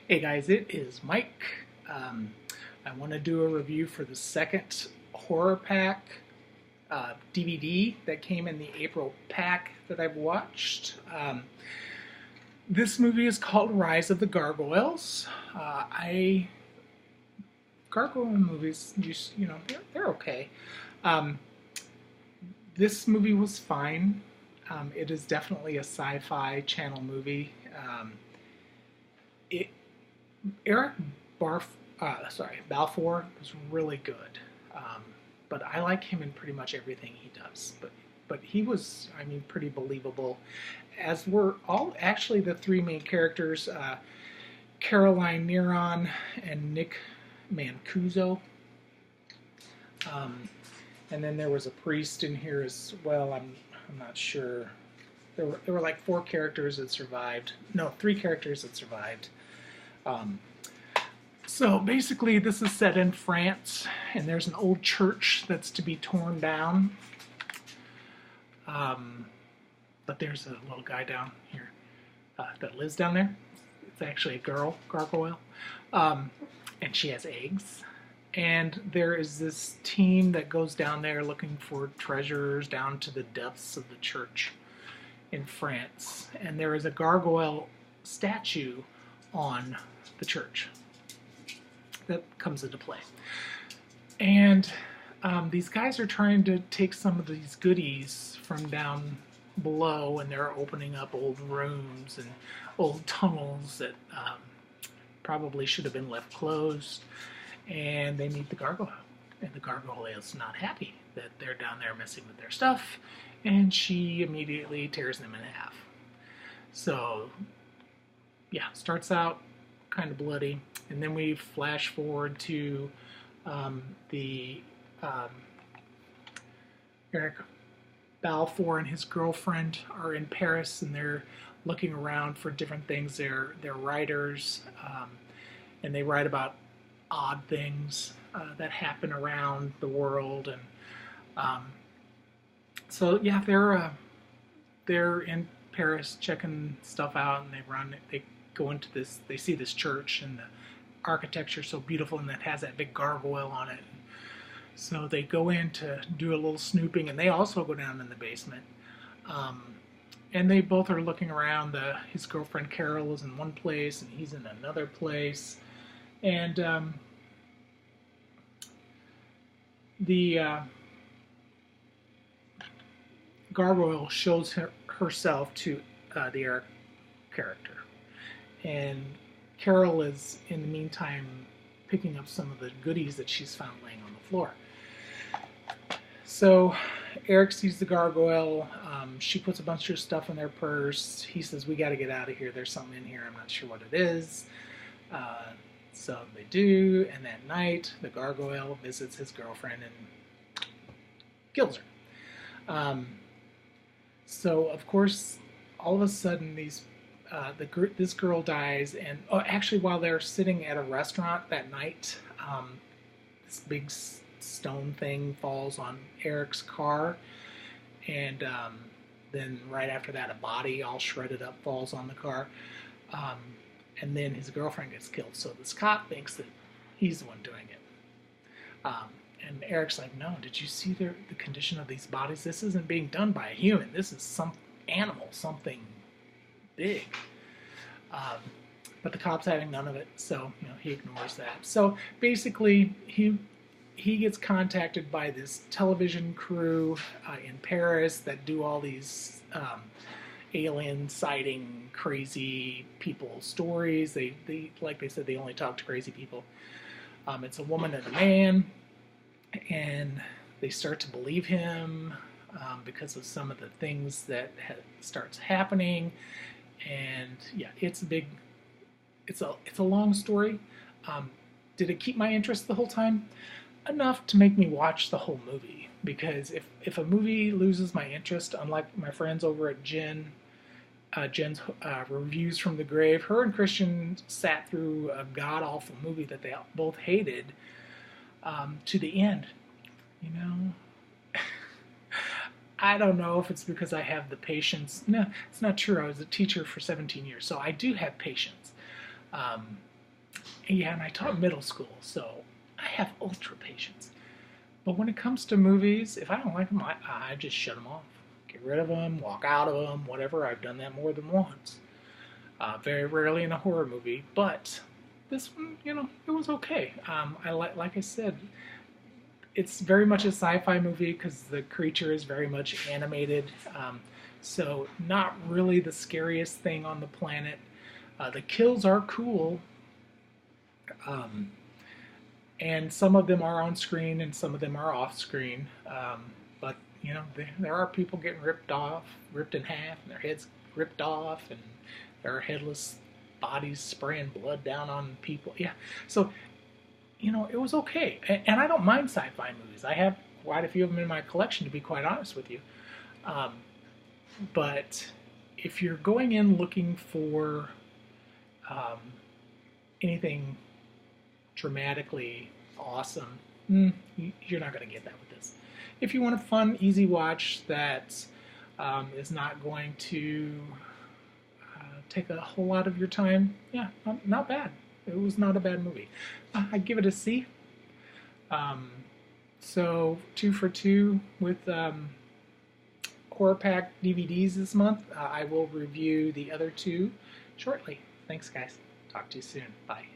Hey guys, it is Mike. I want to do a review for the second horror pack DVD that came in the April pack that I've watched. This movie is called Rise of the Gargoyles. I Gargoyle movies, they're okay. Um, this movie was fine. It is definitely a sci-fi channel movie. It Eric Balfour was really good, but I like him in pretty much everything he does. But he was, I mean, pretty believable. As were all actually the three main characters, Caroline Neron and Nick Mancuso. And then there was a priest in here as well. I'm not sure. There were like four characters that survived. No, three characters that survived. So basically, this is set in France, and there's an old church that's to be torn down. But there's a little guy down here that lives down there. It's actually a girl, gargoyle, and she has eggs. And there is this team that goes down there looking for treasures down to the depths of the church in France. And there is a gargoyle statue on the church that comes into play. And these guys are trying to take some of these goodies from down below, and they're opening up old rooms and old tunnels that probably should have been left closed. And they meet the gargoyle. And the gargoyle is not happy that they're down there messing with their stuff, and she immediately tears them in half. So, yeah, starts out kind of bloody, and then we flash forward to Eric Balfour and his girlfriend are in Paris, and they're looking around for different things. They're writers, and they write about odd things that happen around the world, and so yeah, they're in Paris checking stuff out, and they go into this, they see this church, and the architecture is so beautiful, and it has that big gargoyle on it. So they go in to do a little snooping, and they also go down in the basement. And they both are looking around. His girlfriend Carol is in one place, and he's in another place. And the gargoyle shows herself to the Eric character. And Carol is, in the meantime, picking up some of the goodies that she's found laying on the floor. So Eric sees the gargoyle. She puts a bunch of stuff in their purse. He says, "We got to get out of here. There's something in here. I'm not sure what it is." So they do, and that night the gargoyle visits his girlfriend and kills her. So of course, all of a sudden this girl dies, and actually while they're sitting at a restaurant that night, this big stone thing falls on Eric's car, and then right after that a body all shredded up falls on the car, and then his girlfriend gets killed. So this cop thinks that he's the one doing it, and Eric's like, "No, did you see the condition of these bodies? This isn't being done by a human. This is some animal, something big." But the cop's having none of it, so he ignores that. So basically, he gets contacted by this television crew in Paris that do all these alien sighting, crazy people stories. They like they said, they only talk to crazy people. It's a woman and a man, and they start to believe him because of some of the things that starts happening. And yeah, it's a long story. Did it keep my interest the whole time? Enough to make me watch the whole movie, because if a movie loses my interest, unlike my friends over at Jen's Reviews from the Grave, her and Christian sat through a god-awful movie that they both hated to the end. I don't know if it's because I have the patience. No, it's not true. I was a teacher for 17 years, so I do have patience. Yeah, and I taught middle school, so I have ultra patience. But when it comes to movies, if I don't like them, I just shut them off. Get rid of them, walk out of them, whatever. I've done that more than once. Very rarely in a horror movie, but this one, it was okay. Like I said, it's very much a sci-fi movie because the creature is very much animated. So not really the scariest thing on the planet. The kills are cool, um, and some of them are on screen and some of them are off screen. But there are people getting ripped off, ripped in half, and their heads ripped off, and there are headless bodies spraying blood down on people. Yeah, so it was okay. And I don't mind sci-fi movies. I have quite a few of them in my collection, to be quite honest with you. Um, but if you're going in looking for um, anything dramatically awesome, you're not going to get that with this. If you want a fun, easy watch that is not going to take a whole lot of your time, yeah, not bad. It was not a bad movie. I'd give it a C. So 2 for 2 with Horror Pack DVDs this month. I will review the other two shortly. Thanks, guys. Talk to you soon. Bye.